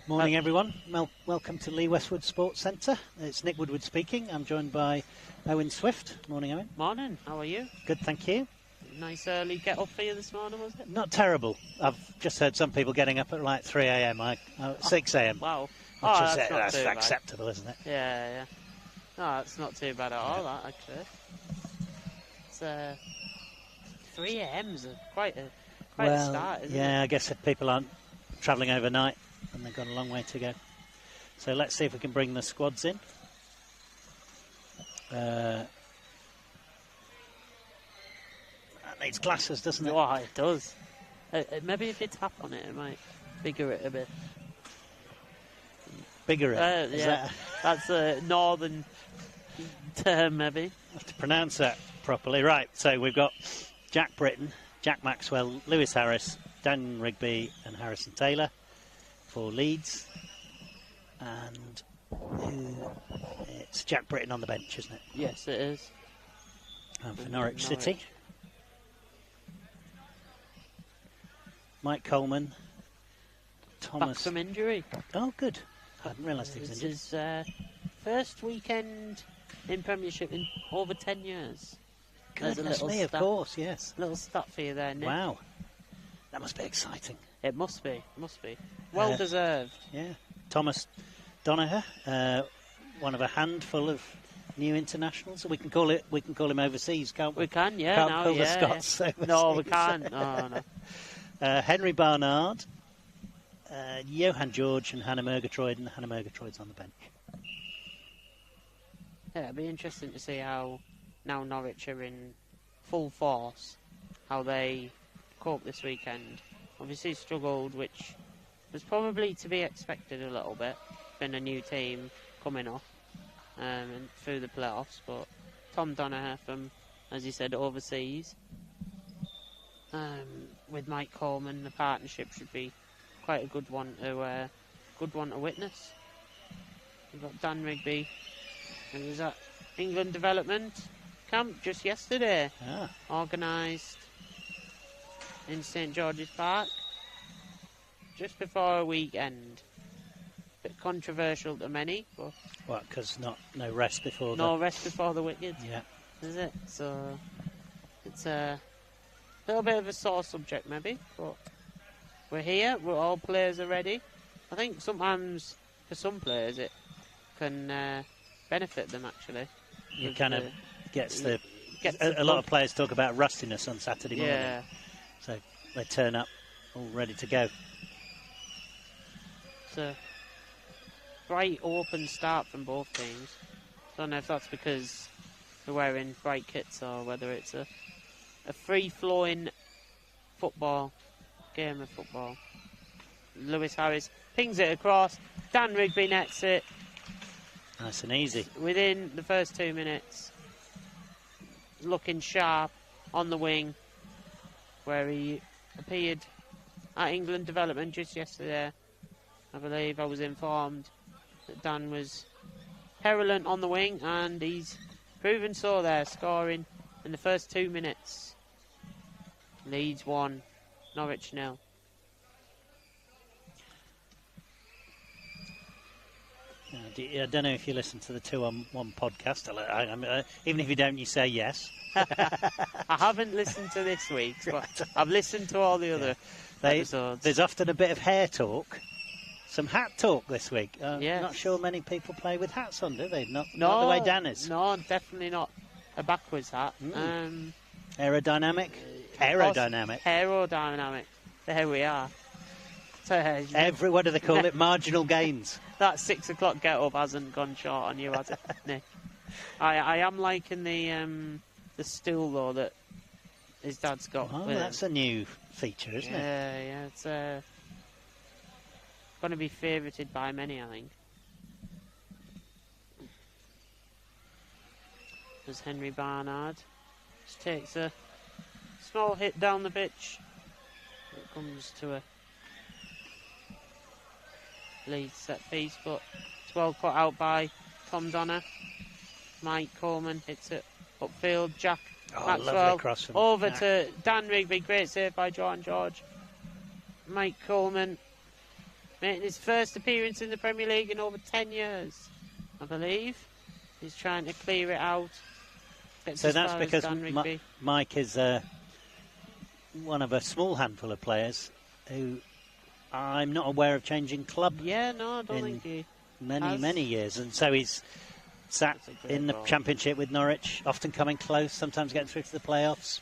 Morning, everyone. Welcome to Lee Westwood Sports Centre. It's Nick Woodward speaking. I'm joined by Owen Swift. Morning, Owen. Morning. How are you? Good, thank you. Nice early get up for you this morning, was it? Not terrible. I've just heard some people getting up at like 3 a.m. 6 a.m. Wow. That's acceptable, isn't it? Yeah. No, that's not too bad at all, that, actually. It's 3 a.m.'s quite a start, isn't it? Yeah, I guess if people aren't travelling overnight, and they've got a long way to go. So let's see if we can bring the squads in. That needs glasses, doesn't it? Oh, it does. Maybe if you tap on it, it might figure it a bit. Bigger it? Yeah, that's a northern term, maybe. I have to pronounce that properly. Right, so we've got Jack Britton, Jack Maxwell, Lewis Harris, Dan Rigby and Harrison Taylor for Leeds. And it's Jack Britton on the bench, isn't it? Yes, it is. And for Norwich City, Mike Coleman, Thomas. Back from injury. Oh, good. I hadn't realised he was injured. It's his first weekend in Premiership in over 10 years. Goodness me, of course, yes. Little stat for you there, Nick. Wow. That must be exciting. It must be. Well deserved. Yeah. Thomas Donaher, one of a handful of new internationals. We can call him overseas, can't we? We can, yeah. Can't call the Scots overseas. No, we can't. No. Henry Barnard, Johan George and Hannah Murgatroyd, and Hannah Murgatroyd's on the bench. Yeah, it'd be interesting to see how now Norwich are in full force, how they cope this weekend. Obviously struggled, which was probably to be expected a little bit. Been a new team coming up and through the playoffs, but Tom Donaher from, as you said, overseas. With Mike Coleman, the partnership should be quite a good one to witness. We've got Dan Rigby, and he was at England Development Camp just yesterday, organised in St George's Park, just before a weekend. Bit controversial to many, but what? Because no rest before rest before the wicked. Yeah, is it? So it's a little bit of a sore subject, maybe, but we're here. We're all players are ready. I think sometimes for some players it can benefit them actually. You kind of a lot of players talk about rustiness on Saturday morning. Yeah. So they turn up all ready to go. It's a bright open start from both teams. I don't know if that's because they're wearing bright kits or whether it's a free-flowing game of football. Lewis Harris pings it across. Dan Rigby nets it. Nice and easy. Within the first 2 minutes. Looking sharp on the wing, where he appeared at England Development just yesterday. I believe I was informed that Dan was perillant on the wing, and he's proven so there, scoring in the first 2 minutes. Leeds 1, Norwich 0. I don't know if you listen to the 2-on-1 podcast. Even if you don't, you say yes. I haven't listened to this week's, but I've listened to all the other episodes. There's often a bit of hair talk. Some hat talk this week. Yes. Not sure many people play with hats on, do they? Not the way Dan is. No, definitely not a backwards hat. Aerodynamic? Aerodynamic. There we are. What do they call it? Marginal gains. That 6 o'clock get up hasn't gone short on you, has it, Nick? I am liking the stool though that his dad's got. Oh, that's a new feature, isn't it? Yeah, it's going to be favoured by many, I think. There's Henry Barnard. Just takes a small hit down the pitch. It comes to a Leeds set piece, but it's well cut out by Tom Donner. Mike Coleman hits it upfield. Jack Maxwell over to Dan Rigby. Great save by Johan George. Mike Coleman making his first appearance in the Premier League in over 10 years, I believe. He's trying to clear it out. So that's because Mike is one of a small handful of players who I'm not aware of changing club. Yeah, no, I don't think he many years, and so he's sat in the Championship with Norwich, often coming close, sometimes getting through to the playoffs,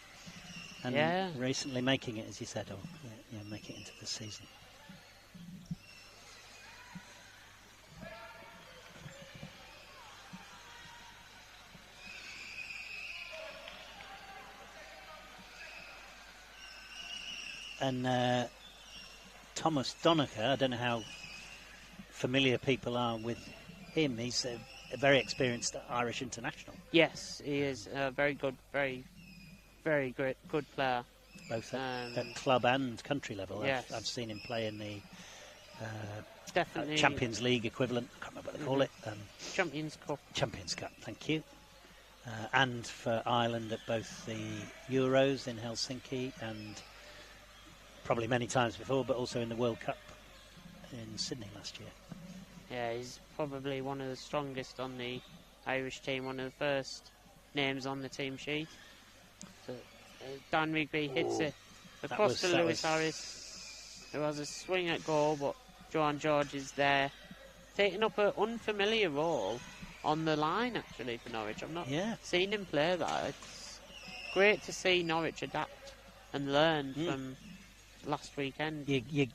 and recently making it, as you said, making it into the season. And Thomas Doneker, I don't know how familiar people are with him. He's a very experienced Irish international. Yes, he is a very good, very good player. Both at club and country level. Yes. I've seen him play in the definitely Champions League equivalent. I can't remember what they call it. Champions Cup. Champions Cup, thank you. And for Ireland at both the Euros in Helsinki and probably many times before, but also in the World Cup in Sydney last year. Yeah, he's probably one of the strongest on the Irish team, one of the first names on the team sheet. So, Dan Rigby hits it across to Lewis Harris, who has a swing at goal, but Johan George is there, taking up an unfamiliar role on the line, actually, for Norwich. I've not seen him play that. It's great to see Norwich adapt and learn from last weekend. You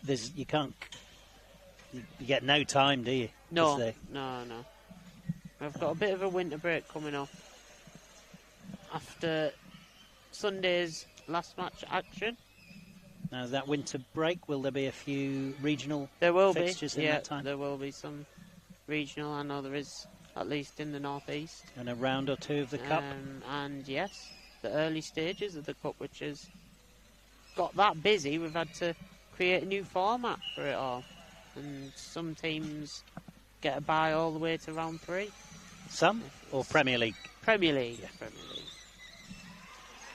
get no time, do you? No. We've got a bit of a winter break coming up after Sunday's last match action. Now, that winter break, will there be a few regional fixtures in that time? There will be some regional. I know there is, at least in the northeast. And a round or two of the Cup? And yes, the early stages of the Cup, which has got that busy, we've had to create a new format for it all. And some teams get a bye all the way to round 3. Some? Or Premier League? Premier League, Premier League.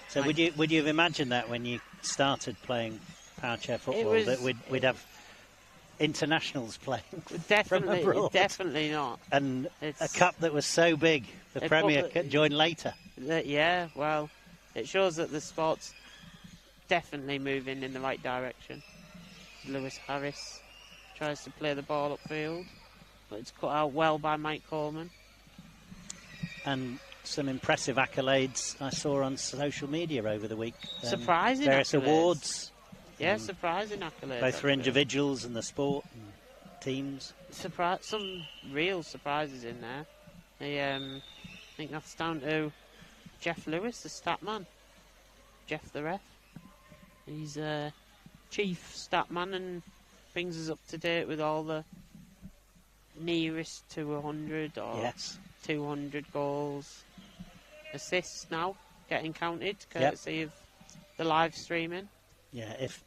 So would you have imagined that when you started playing power chair football, that we'd have internationals playing from abroad? Definitely not. And a cup that was so big, the Premier joined later. Yeah, well, it shows that the sport's definitely moving in the right direction. Lewis Harris tries to play the ball upfield, but it's cut out well by Mike Coleman. And some impressive accolades I saw on social media over the week. Surprising various accolades. Awards. Yeah, surprising accolades. Both for individuals and the sport and teams. Some real surprises in there. I think that's down to Jeff Lewis, the stat man. Jeff the ref. He's chief stat man and brings us up to date with all the nearest to 100 or 200 goals. Assists now getting counted courtesy of the live streaming. Yeah, if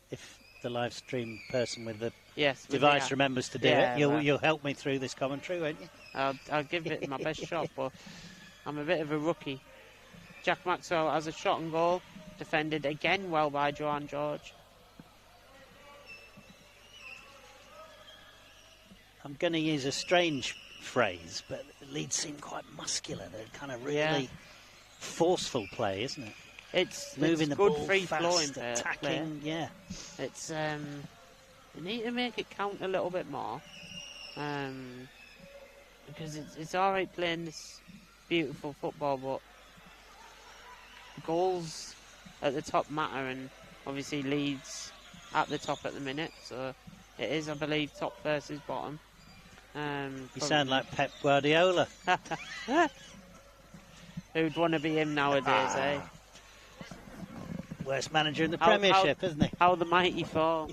the live stream person with the device remembers to do it, you'll help me through this commentary, won't you? I'll give it my best shot, but I'm a bit of a rookie. Jack Maxwell has a shot and goal, defended again well by Johan George. I'm going to use a strange phrase, but Leeds seem quite muscular. They're kind of really forceful play, isn't it? It's moving the good ball free fast, flowing attacking. Play. It's they need to make it count a little bit more, because it's all right playing this beautiful football, but goals at the top matter, and obviously Leeds at the top at the minute, so it is, I believe, top versus bottom. You sound like Pep Guardiola. Who'd want to be him nowadays, eh? Worst manager in the Premiership, isn't he? How the mighty fall.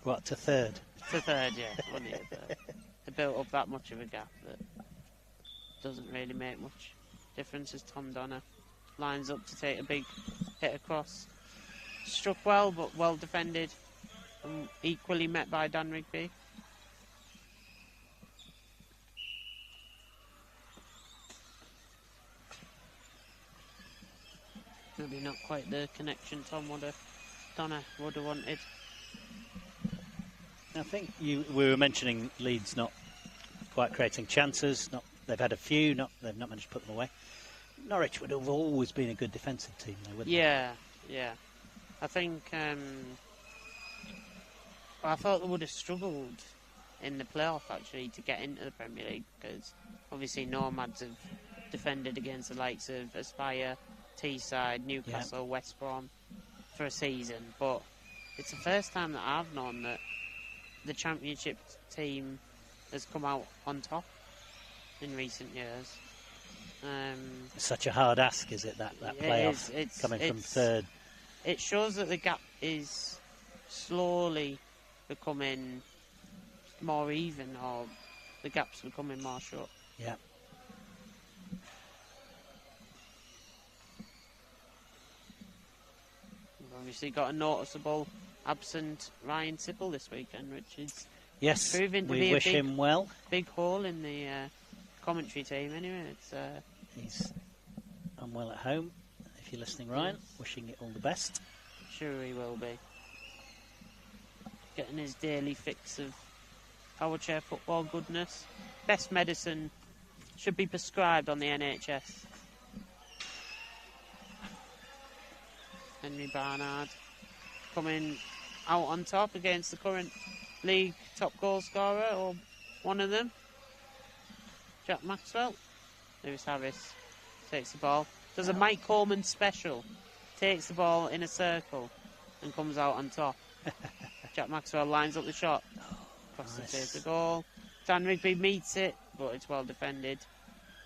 What, to third? To third, yeah. Only to third. They built up that much of a gap that doesn't really make much difference as Tom Donner lines up to take a big hit across. Struck well, but well defended. And equally met by Dan Rigby. Maybe not quite the connection Donner would have wanted. I think we were mentioning Leeds not quite creating chances. They've had a few. They've not managed to put them away. Norwich would have always been a good defensive team, though, wouldn't Yeah. I think I thought they would have struggled in the playoff actually to get into the Premier League, because obviously Nomads have defended against the likes of Aspire, Teesside, Newcastle, West Brom for a season, but it's the first time that I've known that the Championship team has come out on top in recent years. It's such a hard ask, is it, that playoff coming from third? It shows that the gap is slowly becoming more even, or the gap's becoming more short. Yeah. We've obviously got a noticeable absent Ryan Sipple this weekend, which is proving to we be wish him well. Big hole in the commentary team. Anyway, he's unwell at home. If you're listening, Ryan, wishing it all the best. Sure, he will be getting his daily fix of power chair football goodness. Best medicine should be prescribed on the NHS. Henry Barnard coming out on top against the current league top goal scorer, or one of them, Jack Maxwell. Lewis Harris takes the ball, does a Mike Coleman special, takes the ball in a circle and comes out on top. Jack Maxwell lines up the shot, across the face of goal. Dan Rigby meets it, but it's well defended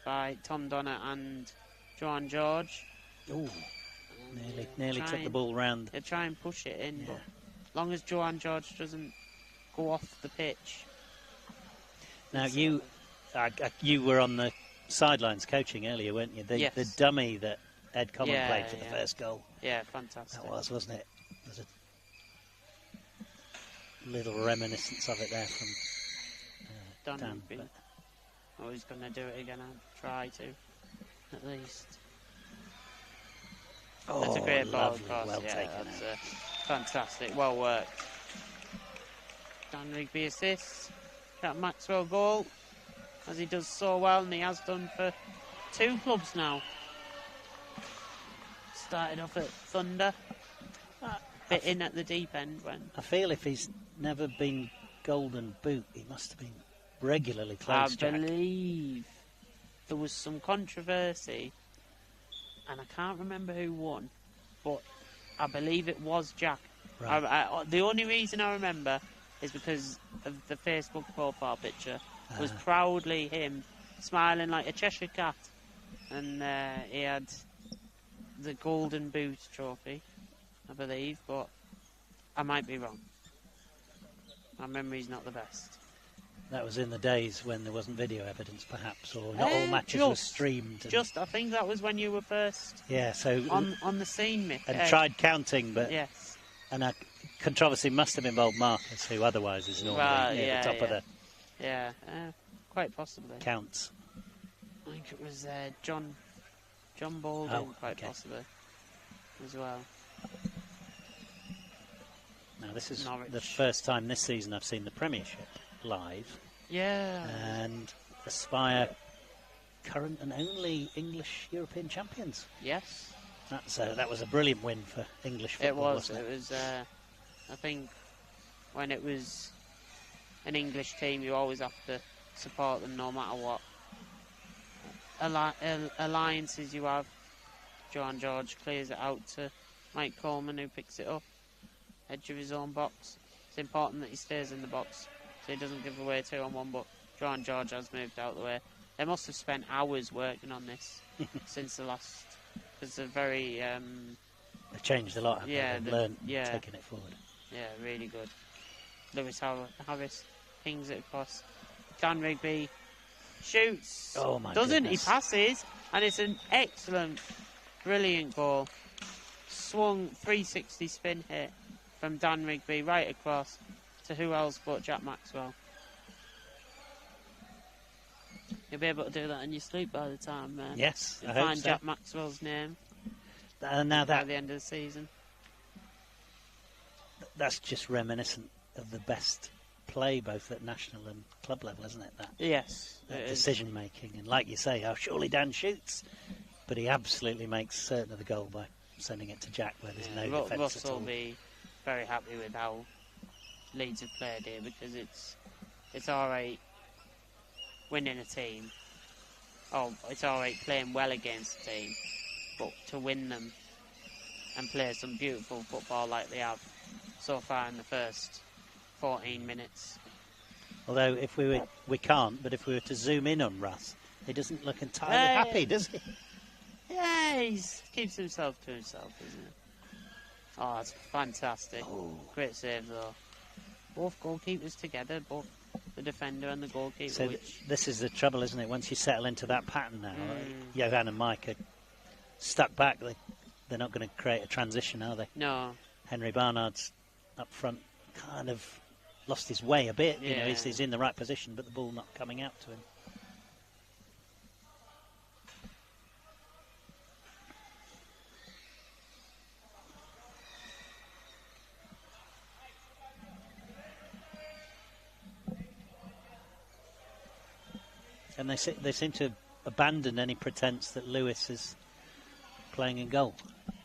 by Tom Donner and Joan George. Ooh. Nearly took the ball round. They try and push it in, but as long as Joan George doesn't go off the pitch. Now you were on the sidelines coaching earlier, weren't you? The dummy that Ed Common played for the first goal. Yeah, fantastic. That was, wasn't it? There's a little reminiscence of it there from Dan. Oh, he's going to do it again. I'll try to, at least. That's a great ball across. Well taken. That's fantastic. Well worked. Dan Rigby assists. That Maxwell goal, as he does so well, and he has done for 2 clubs now. Started off at Thunder, bit in at the deep end when. I feel if he's never been Golden Boot, he must have been regularly close. I believe there was some controversy, and I can't remember who won, but I believe it was Jack. Right. The only reason I remember is because of the Facebook profile picture was proudly him smiling like a Cheshire cat, and he had the Golden Boot trophy, I believe, but I might be wrong. My memory's not the best. That was in the days when there wasn't video evidence, perhaps, or not all matches were streamed. I think that was when you were first. So on the scene, Mick. And tried counting, but yes. And a controversy must have involved Marcus, who otherwise is normally near the top of the. Yeah, quite possibly. Counts. I think it was John Baldwin, possibly, as well. Now this is Norwich. The first time this season I've seen the Premiership live. Yeah. And Aspire, current and only English European champions. Yes. That was a brilliant win for English football. It was. I think when it was an English team, you always have to support them no matter what alliances you have. Joan George clears it out to Mike Coleman, who picks it up, edge of his own box. It's important that he stays in the box so he doesn't give away 2-on-1, but Joan George has moved out of the way. They must have spent hours working on this since the last, because they're very... They've changed a lot, haven't they? They've learned taking it forward. Yeah, really good. Lewis Harris pings it across. Dan Rigby shoots. Oh my Doesn't goodness. He passes, and it's an excellent, brilliant goal. Swung 360 spin hit from Dan Rigby right across to who else but Jack Maxwell. You'll be able to do that in your sleep by the time you find Jack Maxwell's name now by the end of the season. That's just reminiscent of the best play both at national and club level, isn't it? That Yes. decision making, and like you say, surely Dan shoots, but he absolutely makes certain of the goal by sending it to Jack where there's no defence Russ at all. will be very happy with how Leeds have played here, because it's alright winning a team. Oh, it's alright playing well against a team, but to win them and play some beautiful football like they have so far in the first 14 minutes. Although if we can't, but if we were to zoom in on Russ, he doesn't look entirely happy, does he? Yeah, he keeps himself to himself, isn't it? Oh, that's fantastic. Oh. Great save, though. Both goalkeepers together, both the defender and the goalkeeper. So this is the trouble, isn't it? Once you settle into that pattern now, Johan and Mike are stuck back. They're not going to create a transition, are they? No. Henry Barnard's up front kind of lost his way a bit. You know, he's in the right position, but the ball not coming out to him. And they seem to abandon any pretense that Lewis is playing in goal.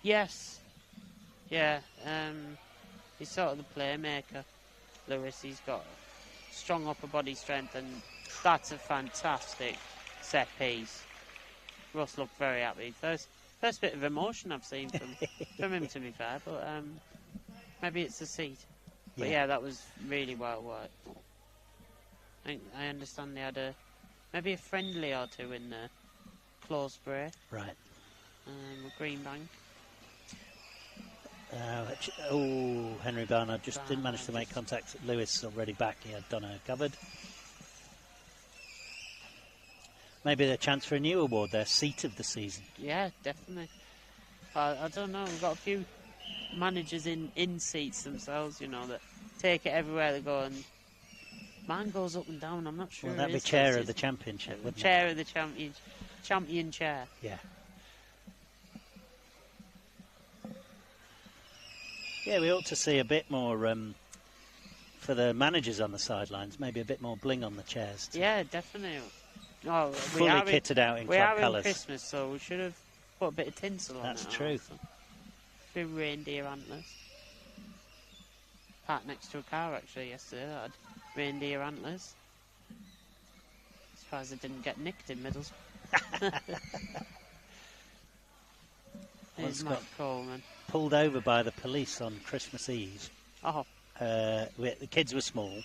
Yes. Yeah. He's sort of the playmaker, Lewis. He's got strong upper body strength, and that's a fantastic set piece. Russ looked very happy. First bit of emotion I've seen from him, to be fair, but maybe it's the seat. But yeah, that was really well worked. I understand they had maybe a friendly or two in the close break. Right. Greenbank. Henry Barnard just didn't manage to make contact. Lewis already back. He had Donna covered. Maybe a chance for a new award there, seat of the season. Yeah, definitely. I don't know. We've got a few managers in seats themselves, you know, that take it everywhere they go, and mine goes up and down. I'm not sure. Well, that'd be chair of the championship, wouldn't it? Chair of the champion chair. Yeah. Yeah, we ought to see a bit more for the managers on the sidelines. Maybe a bit more bling on the chairs. Yeah, definitely. Oh, fully kitted out in club colours. We are in Christmas, so we should have put a bit of tinsel on it. That's true. Also. A few reindeer antlers. Parked next to a car actually yesterday that had reindeer antlers. Surprised it didn't get nicked in Middlesbrough. Here's Matt Coleman. Pulled over by the police on Christmas Eve. Oh. The kids were small.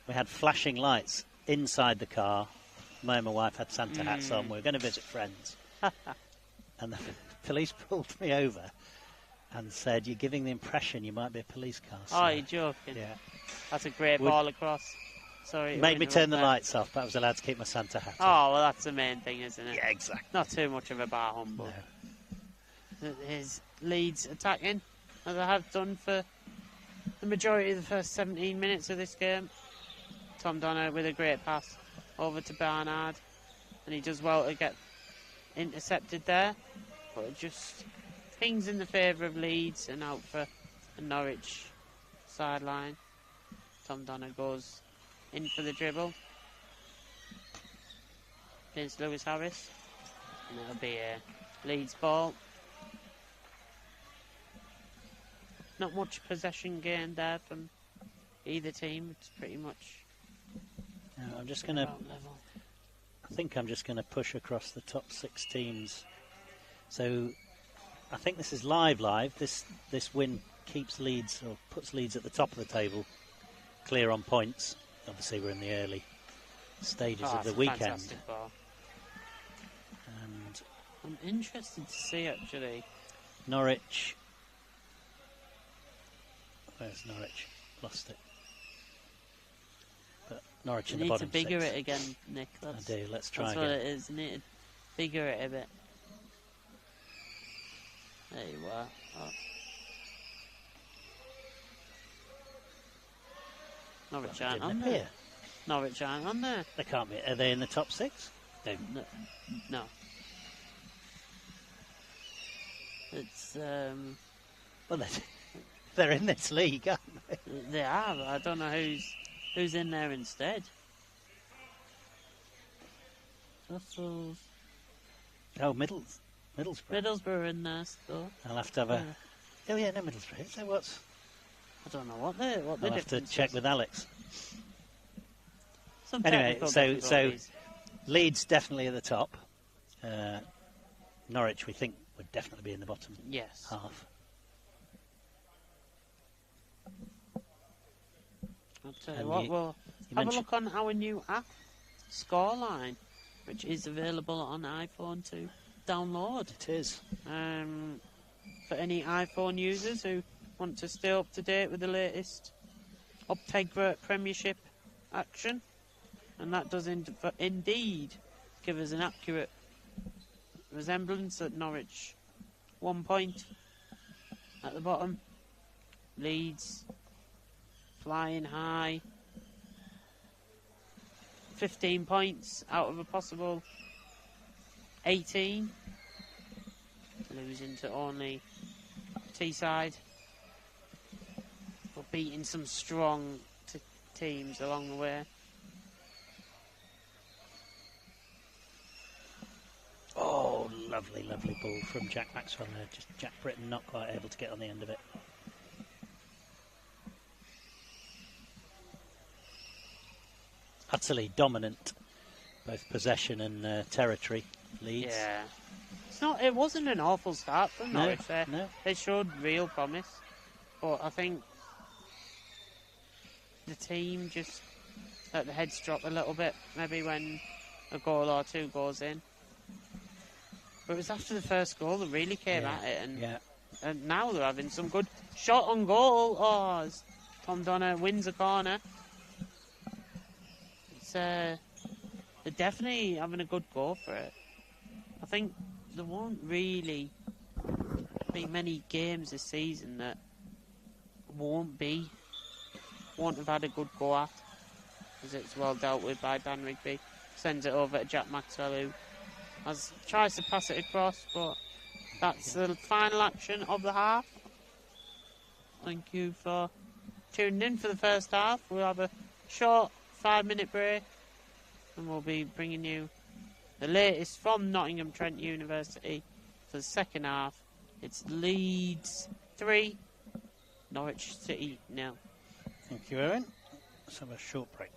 We had flashing lights inside the car. My and my wife had Santa hats on. We were going to visit friends. And the police pulled me over and said, "You're giving the impression you might be a police car." Oh, you're joking. Yeah. That's a great ball across. Sorry. Made me turn the lights off, but I was allowed to keep my Santa hat on. Oh, well, that's the main thing, isn't it? Yeah, exactly. Not too much of a bar humbug. No. His Leeds attacking, as I have done for the majority of the first 17 minutes of this game. Tom Donner with a great pass over to Barnard, and he does well to get intercepted there, but it just things in the favour of Leeds and out for the Norwich sideline. Tom Donner goes in for the dribble against Lewis Harris, and it'll be a Leeds ball. Not much possession gained there from either team. It's pretty much. I'm just going to. I think I'm just going to push across the top 6 teams. So I think this is live. This win keeps Leeds, or puts Leeds at the top of the table, clear on points. Obviously, we're in the early stages of the weekend. And I'm interested to see actually. Norwich. Where's Norwich? Lost it. But Norwich in the bottom 6. You need to bigger it again, Nick. I do. Let's try again. That's what it is. You need to bigger it a bit. There you are. Oh. Norwich aren't on there. Norwich aren't on there. They can't be. Are they in the top 6? No. It's well, they're in this league, aren't they? They are. I don't know who's who's in there instead. Brussels. Oh, Middlesbrough. Middlesbrough in there still. I'll have to have a... Oh, yeah, no, Middlesbrough. So what's... I don't know what the I'll have to check with Alex. Some anyway, so difficulties. Leeds definitely at the top. Norwich, we think, would definitely be in the bottom half. I'll tell you what, we'll have a look on our new app, Scoreline, which is available on iPhone to download. It is. For any iPhone users who want to stay up to date with the latest Optegra Premiership action. And that does indeed give us an accurate resemblance at Norwich. 1 point at the bottom. Leeds flying high. 15 points out of a possible 18. Losing to only Teesside. But beating some strong teams along the way. Oh, lovely, lovely ball from Jack Maxwell there. Just Jack Britton not quite able to get on the end of it. Utterly dominant, both possession and territory, Leeds. Yeah. It wasn't an awful start from Norwich there. No. They showed real promise. But I think the team just let the heads drop a little bit, maybe when a goal or two goes in. But it was after the first goal that really came at it, and now they're having some good shot on goal. Oh, as Tom Donner wins a corner. They're definitely having a good go for it. I think there won't really be many games this season that won't have had a good go at, because it's well dealt with by Dan Rigby. Sends it over to Jack Maxwell, who tries to pass it across, but that's the final action of the half. Thank you for tuning in for the first half. We'll have a short 5-minute break, and we'll be bringing you the latest from Nottingham Trent University for the second half. It's Leeds 3, Norwich City 0. Thank you, Owen. Let's have a short break.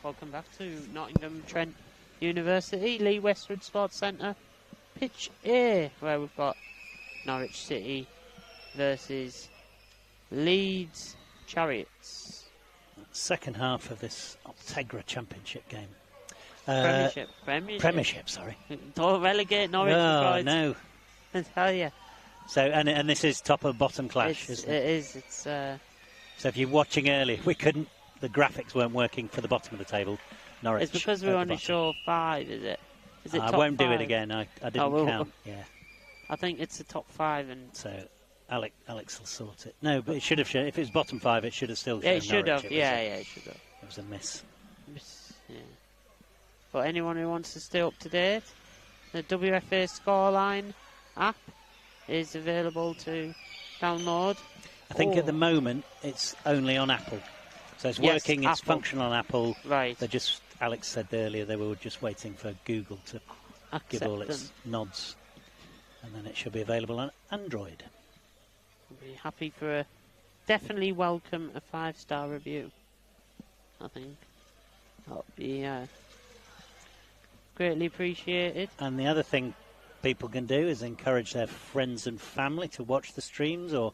Welcome back to Nottingham Trent University, Lee Westwood Sports Centre, pitch A, where we've got Norwich City versus Leeds Chariots. Second half of this Optegra Championship game. Premiership. Sorry. Don't relegate Norwich. Oh, no. I tell you. So, and this is top of bottom clash, isn't it? It is. It's. So if you're watching early, the graphics weren't working for the bottom of the table. Norwich. It's because we only show 5, is it? Is it I top won't 5? do it again. I didn't count. Yeah. I think it's the top 5, and so Alex will sort it. No, but it should have shown. If it was bottom 5, it should have still shown. Yeah, it should Norwich. have. It should have. It was a miss. Yeah. But anyone who wants to stay up to date, the WFA Scoreline app is available to download. I think at the moment it's only on Apple. So it's working, it's functional on Apple. Right. Alex said earlier they were just waiting for Google to give all its nods. And then it should be available on Android. I'll be happy for definitely welcome a 5-star review. I think that'll be greatly appreciated. And the other thing people can do is encourage their friends and family to watch the streams, or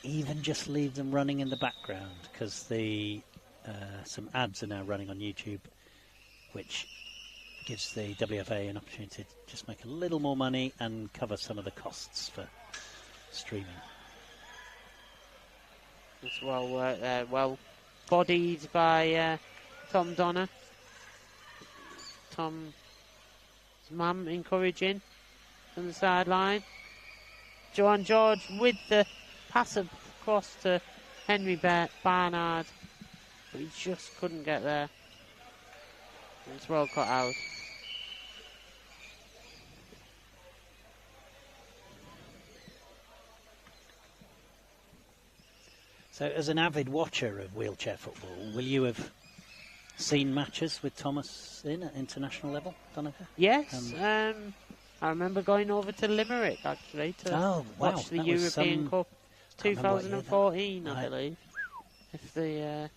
even just leave them running in the background, because some ads are now running on YouTube, which gives the WFA an opportunity to just make a little more money and cover some of the costs for streaming. It's well worked there, well bodied by Tom Donner. Tom's mum encouraging from the sideline. Joan George with the pass across to Henry Barnard, but he just couldn't get there. It's well cut out. So as an avid watcher of wheelchair football, will you have seen matches with Thomas in at international level, Donica? Yes, I remember going over to Limerick actually to watch the European Cup 2014, I believe, if the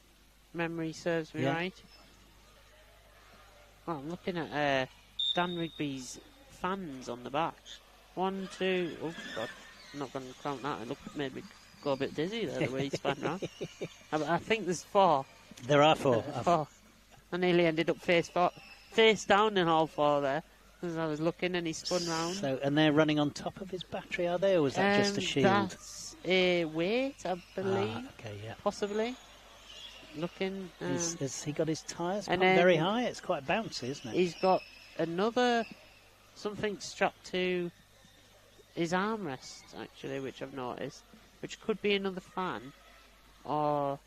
memory serves me right. Well, I'm looking at Dan Rigby's fans on the back. 1, 2, oh God, I'm not going to count that. It made me go a bit dizzy there, the way he spun round. I think there's 4. There are 4. 4. I nearly ended up face down in all 4 there, as I was looking and he spun round. So, and they're running on top of his battery, are they, or was that just a shield? That's a weight, I believe. Okay, yeah. Possibly. Looking. Has he got his tyres very high? It's quite bouncy, isn't it? He's got something strapped to his armrest, actually, which I've noticed, which could be another fan or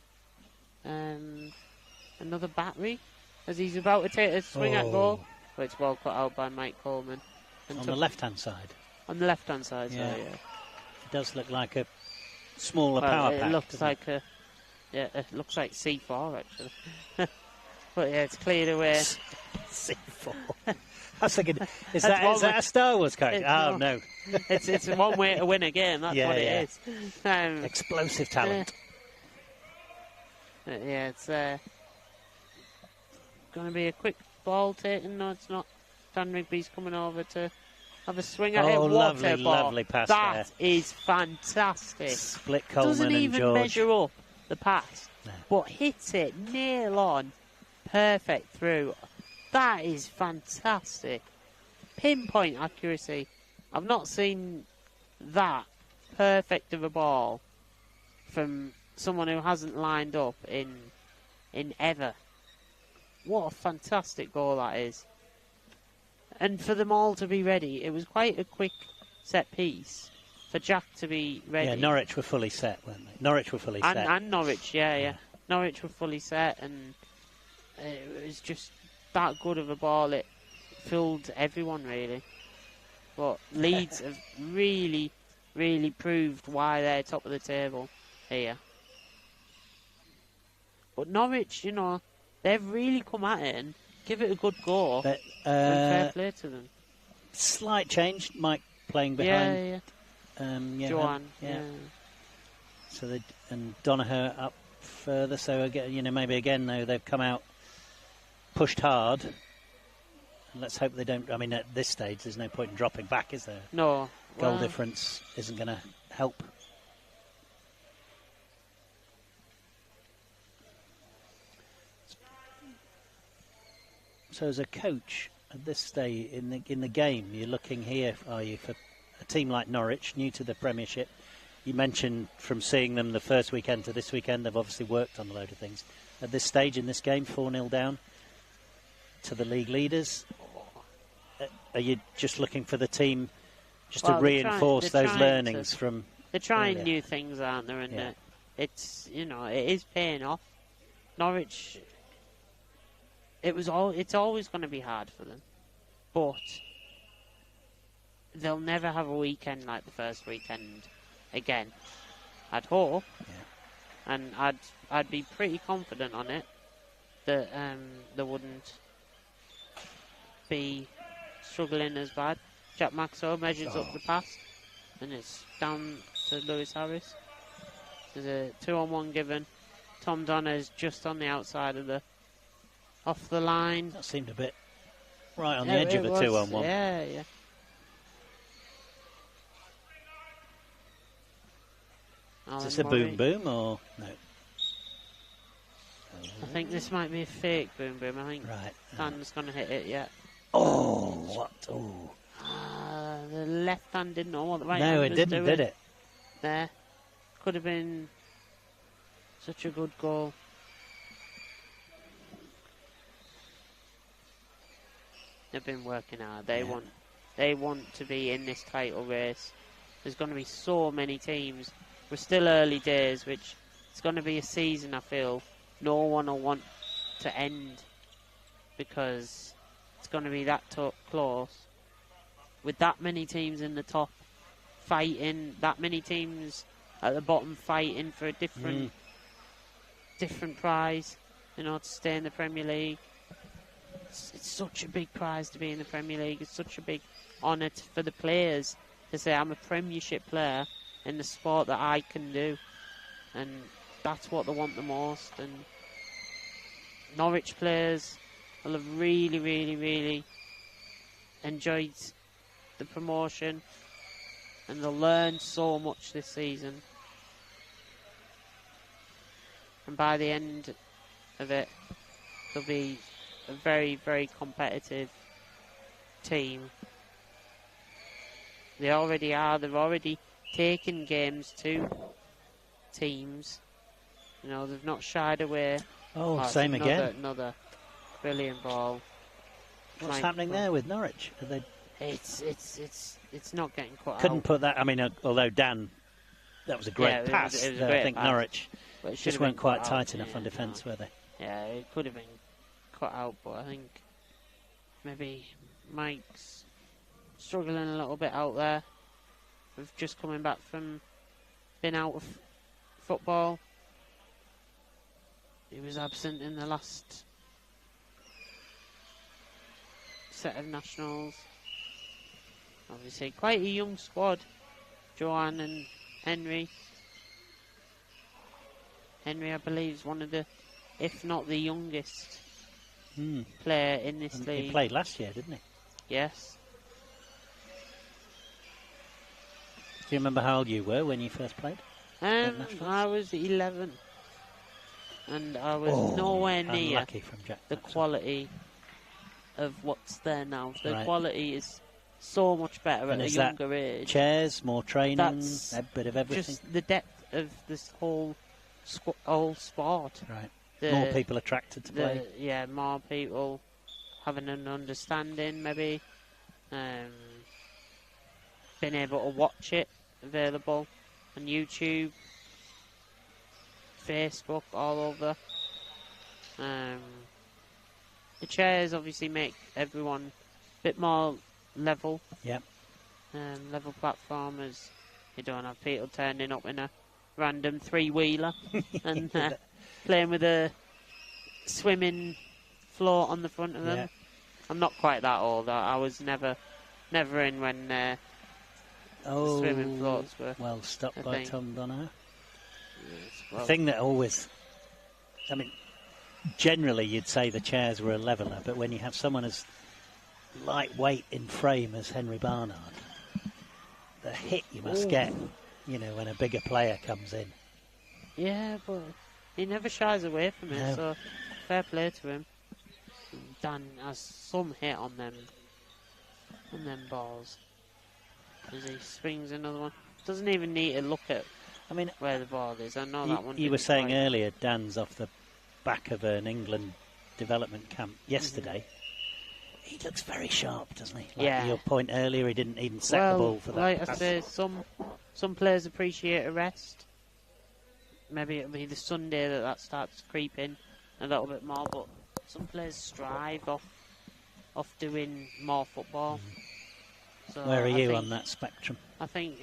another battery, as he's about to take a swing at goal. But it's well cut out by Mike Coleman. On the left-hand side? On the left-hand side, yeah. It does look like a smaller power pack. It looks like it looks like C4, actually. But yeah, it's cleared away. C4. I was thinking, is that a Star Wars character? Oh, no. It's one way to win a game, that's what it is. Explosive talent. It's going to be a quick ball taken. No, it's not. Dan Rigby's coming over to have a swing at it. Lovely pass there. That is fantastic. Split Coleman Doesn't even George. measure up the pass, no. but hits it nail on, perfect through. That is fantastic. Pinpoint accuracy. I've not seen that perfect of a ball from someone who hasn't lined up in ever. What a fantastic goal that is. And for them all to be ready, it was quite a quick set piece for Jack to be ready. Yeah, Norwich were fully set, weren't they? Norwich were fully set. And Norwich, yeah. Norwich were fully set, and it was just that good of a ball. It filled everyone, really. But Leeds have really, really proved why they're top of the table here. But Norwich, they've really come at it and give it a good go. But, fair play to them. Slight change. Mike playing behind. Joanne. So and Donaher up further. So again, maybe again though they've come out pushed hard. And let's hope they don't. I mean, at this stage, there's no point in dropping back, is there? No. Goal difference isn't going to help. So, as a coach at this stage in the game, you're looking here, are you, for a team like Norwich, new to the Premiership? You mentioned from seeing them the first weekend to this weekend, they've obviously worked on a load of things. At this stage in this game, 4-0 down to the league leaders. Are you just looking for the team just to reinforce those learnings from? They're trying new things, aren't they? And it's, you know, it is paying off. Norwich, it's always going to be hard for them, but they'll never have a weekend like the first weekend again. I'd hope, and I'd be pretty confident on it that they wouldn't be struggling as bad. Jack Maxwell measures up the pass, and it's down to Lewis Harris. There's a 2-on-1 given. Tom Donner's just on the outside of off the line. That seemed a bit right on the edge of a 2-on-1. Yeah, yeah. Is this a boom boom or no? I think this might be a fake boom boom. I think Dan's going to hit it yet. Oh, what? Oh. The left hand didn't know what the right hand was doing. No, it didn't, did it? There. Could have been such a good goal. They've been working hard. They want to be in this title race. There's going to be so many teams. We're still early days, which it's going to be a season, I feel, no one will want to end, because it's going to be that close. With that many teams in the top fighting, that many teams at the bottom fighting for a different prize, you know, to stay in the Premier League. It's such a big prize to be in the Premier League. It's such a big honour for the players to say, I'm a Premiership player in the sport that I can do. And that's what they want the most. And Norwich players will have really, really, really enjoyed the promotion, and they'll learn so much this season. And by the end of it, they'll be a very, very competitive team. They already are. They've already taken games to teams. You know, they've not shied away. Oh, same again. Another brilliant ball. What's happening there with Norwich? Are they? It's not getting caught out. Couldn't put that. I mean, although Dan, that was a great pass. It was a great I think pass. Norwich just weren't quite tight enough on defence, were they? Yeah, it could have been cut out, but I think maybe Mike's struggling a little bit out there with just coming back from being out of football. He was absent in the last set of nationals. Obviously, quite a young squad. Joanne and Henry. Henry, I believe, is one of the, if not the youngest player in this league. He played last year, didn't he? Yes. Do you remember how old you were when you first played? I was 11. And I was nowhere near the quality of what's there now. The quality is so much better at a younger age. Chairs, more training, a bit of everything. Just the depth of this whole sport. Right. More people attracted to play. Yeah, more people having an understanding, maybe. Being able to watch it available on YouTube, Facebook, all over. The chairs obviously make everyone a bit more level. Yep. Level platform, as you don't have people turning up in a random three-wheeler and playing with a swimming float on the front of them. Yeah. I'm not quite that old. I was never in when the swimming floats were. Well stopped by Tom Donner. Yes, the thing that always, I mean, generally you'd say the chairs were a leveller, but when you have someone as lightweight in frame as Henry Barnard, the hit you must get, you know, when a bigger player comes in. Yeah, but he never shies away from it, so fair play to him. Dan has some hit on them balls. As he swings another one. Doesn't even need to look at where the ball is. I know that one. You were saying earlier, Dan's off the back of an England development camp yesterday. He looks very sharp, doesn't he? Like your point earlier, he didn't even set the ball for that. Like I say, some players appreciate a rest. Maybe it'll be the Sunday that starts creeping a little bit more, but some players strive off doing more football. So where are you on that spectrum? I think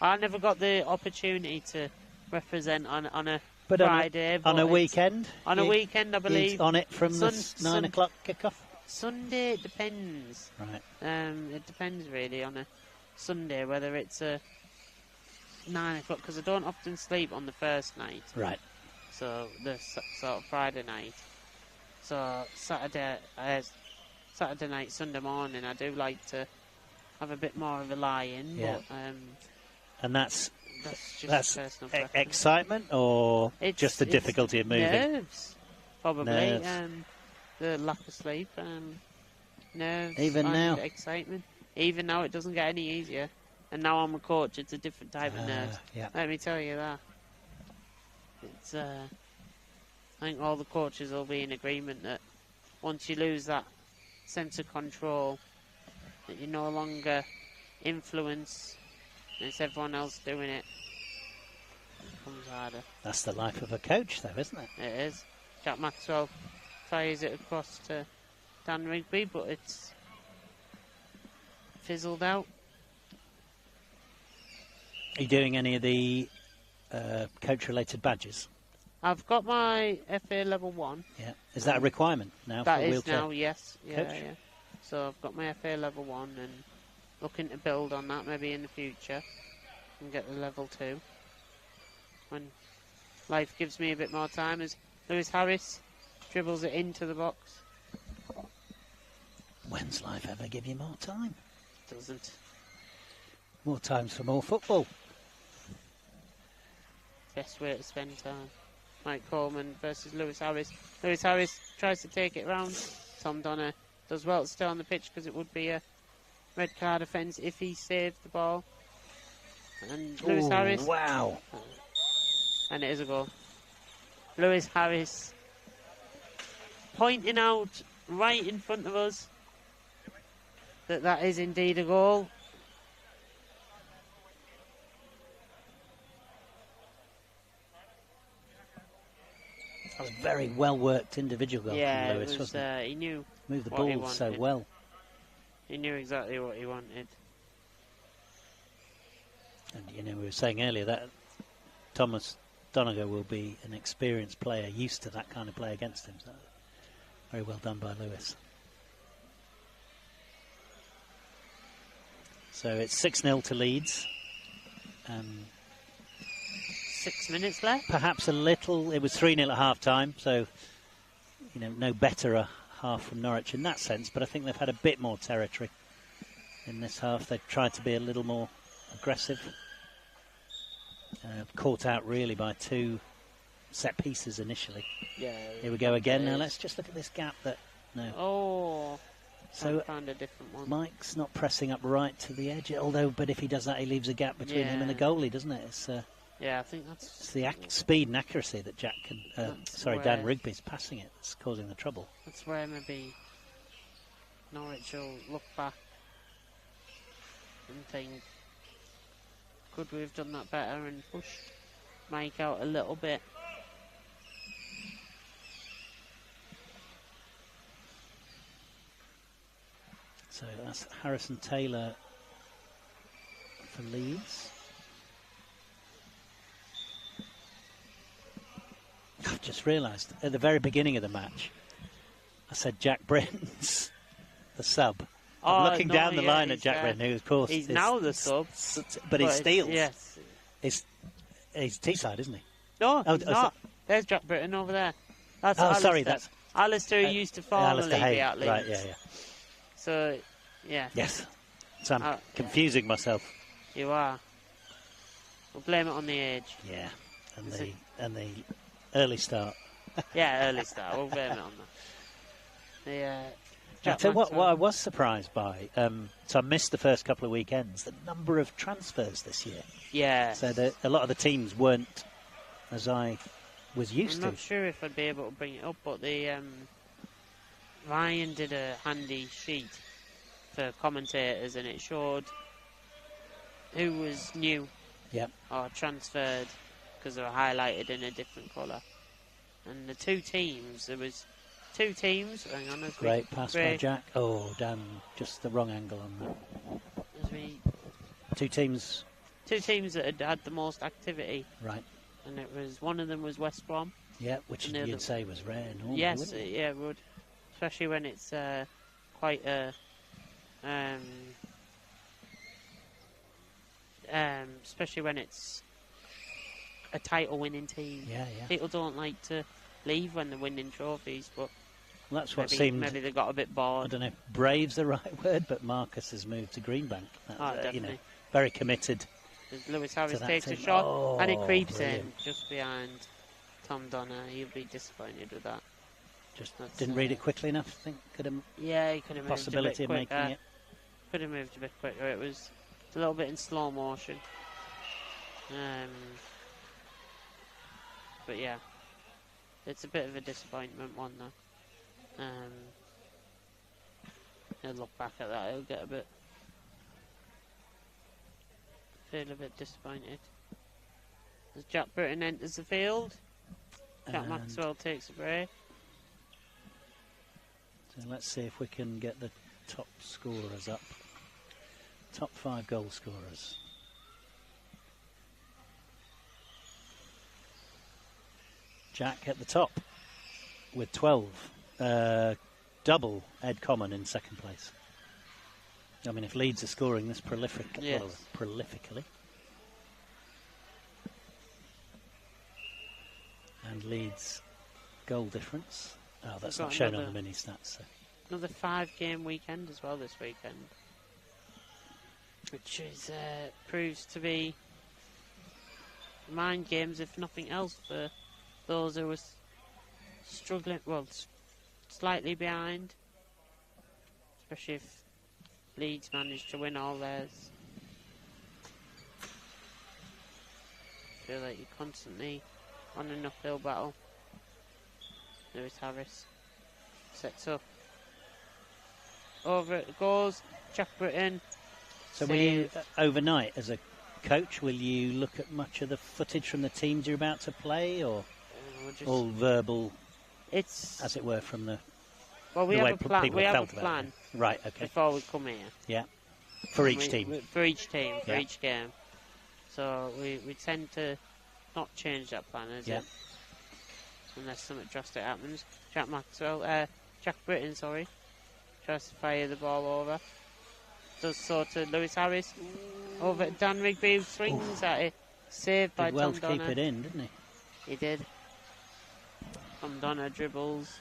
I never got the opportunity to represent on a Friday. On a weekend? On a weekend, I believe. He's on it from the 9 o'clock kickoff? Sunday, it depends. Right. It depends really on a Sunday, whether it's a 9 o'clock, because I don't often sleep on the first night. Right. So the sort of Friday night. So Saturday night, Sunday morning, I do like to have a bit more of a lie-in. Yeah. But, and that's just personal preference. Excitement, or just the difficulty of moving? Nerves, probably. Nerves. The lack of sleep, nerves, even now, excitement. Even now, it doesn't get any easier. And now I'm a coach; it's a different type of nerves. Yeah. Let me tell you that. It's. I think all the coaches will be in agreement that once you lose that sense of control, that you no longer influence, and it's everyone else doing it. It becomes harder. That's the life of a coach, though, isn't it? It is. Jack Maxwell fires it across to Dan Rigby, but it's fizzled out. Are you doing any of the coach-related badges? I've got my FA level 1. Yeah. Is that a requirement now for That wheelchair? is now, yes. Yeah, coach? yeah. So I've got my FA level 1 and looking to build on that maybe in the future and get the level 2 when life gives me a bit more time, as Lewis Harris dribbles it into the box. When's life ever give you more time? Doesn't. More times for more football. Best way to spend time. Mike Coleman versus Lewis Harris. Lewis Harris tries to take it round. Tom Donner does well to stay on the pitch because it would be a red card offence if he saved the ball. And Lewis Harris. Wow. And it is a goal. Lewis Harris pointing out right in front of us that is indeed a goal. That was a very well-worked individual goal from Lewis, wasn't it? He knew moved the what he ball so wanted. well. He knew exactly what he wanted. And, you know, we were saying earlier that Thomas Donegal will be an experienced player, used to that kind of play against him. So very well done by Lewis. So it's 6-0 to Leeds. 6 minutes left. Perhaps a little. It was 3-0 at half-time, so you know, no better a half from Norwich in that sense. But I think they've had a bit more territory in this half. They've tried to be a little more aggressive. Caught out really by 2 set pieces initially. Yeah. Here we go again. Now let's just look at this gap. Oh. So found a different one. Mike's not pressing up right to the edge, but if he does that, he leaves a gap between him and the goalie, doesn't it? It's I think that's... It's the speed and accuracy that Dan Rigby's passing it that's causing the trouble. That's where maybe Norwich will look back and think, could we have done that better and pushed Mike out a little bit? So that's Harrison Taylor for Leeds. I've just realised at the very beginning of the match, I said Jack Britton's the sub. I'm looking down the line at Jack Britton, who of course he's now the sub, but he's Steele's. Yes, he's Teesside, isn't he? No, he's not. There's Jack Britton over there. That's Oh, Alistair. sorry, that's Alistair, who used to formerly Alistair be Hay. at Leeds. Right, yeah. So, yeah. Yes. So I'm confusing myself. You are. We'll blame it on the age. Yeah, and the early start. Yeah, early start. We'll blame it on that. I tell you what I was surprised by, so I missed the first couple of weekends, the number of transfers this year. Yeah. So a lot of the teams weren't as I was used to. I'm not sure if I'd be able to bring it up, but the Ryan did a handy sheet for commentators, and it showed who was new or transferred, because they were highlighted in a different colour. And the two teams, there was two teams. Hang on, great pass by Jack. Oh, damn, just the wrong angle on that. Two teams that had had the most activity. Right. And it was, one of them was West Brom. Yeah, which you'd say was rare normally. Yes, yeah, it would. Especially when it's quite a especially when it's a title-winning team. Yeah. People don't like to leave when they're winning trophies, but that's what seemed. Maybe they got a bit bored. I don't know if brave's the right word, but Marcus has moved to Greenbank. Definitely. Very committed. Lewis Harris takes a shot, and it creeps in just behind Tom Donner. He'll be disappointed with that. Just didn't read it quickly enough. I think he could have moved possibility a bit of making it. Could have moved a bit quicker. It was a little bit in slow motion. But yeah, it's a bit of a disappointment one though. He'll look back at that. He'll get feel a bit disappointed. As Jack Britton enters the field, Jack Maxwell takes a break. So let's see if we can get the top scorers up. Top 5 goal scorers. Jack at the top with 12. Double Ed Common in second place. I mean, if Leeds are scoring this prolifically. And Leeds' goal difference. Oh, that's not shown on the mini stats. So. Another 5-game weekend as well this weekend, which is proves to be mind games, if nothing else, for those who were struggling, slightly behind, especially if Leeds managed to win all theirs. Feel like you're constantly on an uphill battle. Lewis Harris sets up. Over it goes. Jack Britton. So will you, overnight, as a coach, will you look at much of the footage from the teams you're about to play, or all verbal, as it were, from the we have a plan. We have a plan. Right, okay. Before we come here. Yeah. For each team. For each team, for each game. So we tend to not change that plan, unless something drastic happens. Jack Britton, tries to fire the ball over. Does so to Lewis Harris. Over at Dan Rigby, who swings at it. Saved by Tom Donner. Keep it in, didn't he? He did. Tom Donner dribbles.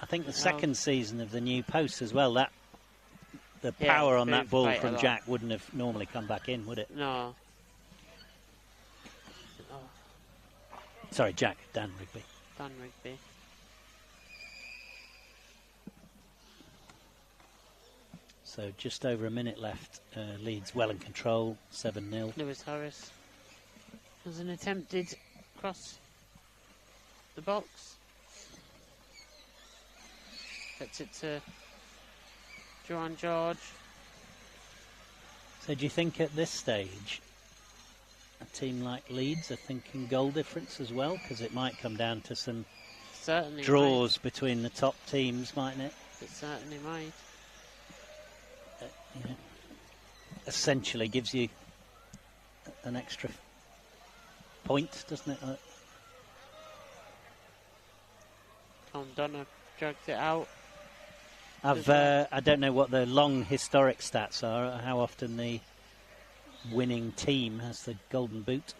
I think the second season of the new post as well, the power on that ball from Jack wouldn't have normally come back in, would it? No. Sorry, Jack, Dan Rigby. Dan Rigby. So just over a minute left. Leeds well in control, 7-0. Lewis Harris has an attempted cross the box. Gets it to Johan George. So do you think at this stage a team like Leeds are thinking goal difference as well? Because it might come down to some draws between the top teams, mightn't it? It certainly might. Essentially gives you an extra point, doesn't it? Tom Donner drags it out. I don't know what the long historic stats are, how often the winning team has the golden boot.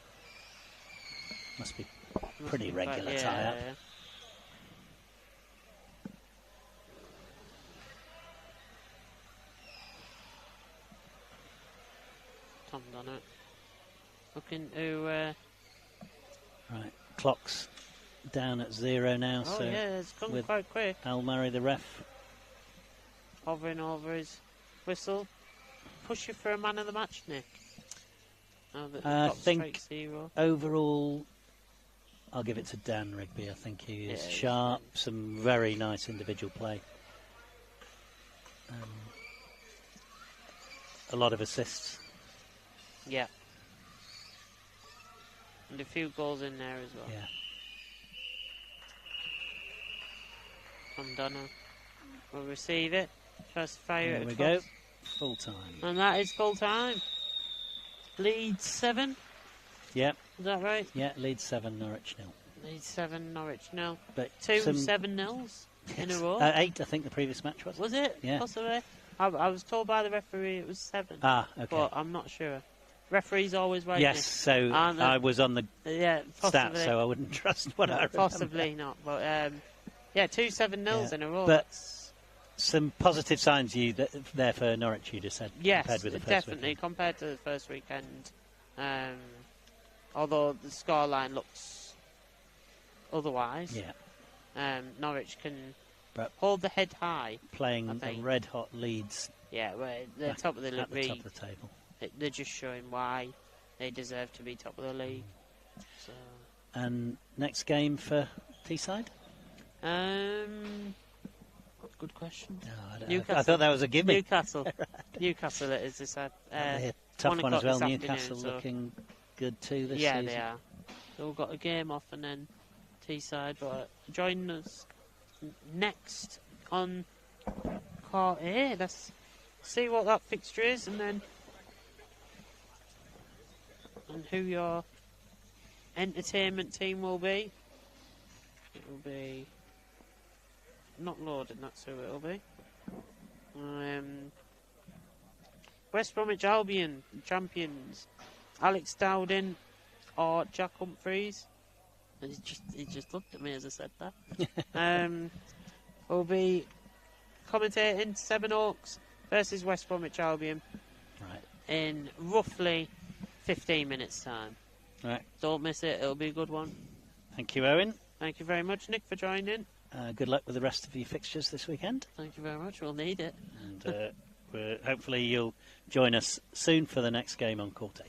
Must be pretty regular tie-up. Tom Donner. Looking to... Right, clock's down at 0 now. Oh, so yeah, it's gone with quite quick. Al Murray, the ref. Hovering over his whistle. Push you for a man of the match, Nick. Now that the I clock think strikes 0. overall, I'll give it to Dan Rigby. I think he is sharp, some very nice individual play. A lot of assists. Yeah. And a few goals in there as well. Yeah. Tom Donner will receive it. Tries to fire There it we across. go. Full time. And that is full time. Leeds 7. Yeah. Is that right? Yeah, Leeds 7, Norwich 0. Leeds 7, Norwich 0. But 2 some 7-0s in a row. 8, I think the previous match was. Was it? Yeah. Possibly. I was told by the referee it was 7. Ah, okay. But I'm not sure. Referee's always right. Yes, so I was on the possibly. stats, so I wouldn't trust what I remember. Possibly not. But yeah, 2 7-0s in a row. But some positive signs there for Norwich, you just said. Yes, compared with the first definitely weekend. compared to the first weekend. Although the scoreline looks otherwise. Yeah. Norwich can But hold the head high. Playing a red hot Leeds. Yeah, they're top of the league. At the top of the table. They're just showing why they deserve to be top of the league. So. And next game for Teesside? Good question. No, Newcastle. I thought that was a gimme. Newcastle. Newcastle it is this. They're a tough one as well. Newcastle so looking good too this yeah, season. they are. So we've got a game off and then Teesside. But join us next on Court A. Let's see what that fixture is and who your entertainment team will be. It will be not loaded, that's who it will be. West Bromwich Albion, champions. Alex Dowden or Jack Humphreys. He just looked at me as I said that. Will be commentating Sevenoaks versus West Bromwich Albion. Right. In roughly 15 minutes' time. Right. Don't miss it, it'll be a good one. Thank you, Owen. Thank you very much, Nick, for joining. Good luck with the rest of your fixtures this weekend. Thank you very much, we'll need it. And hopefully you'll join us soon for the next game on Court A.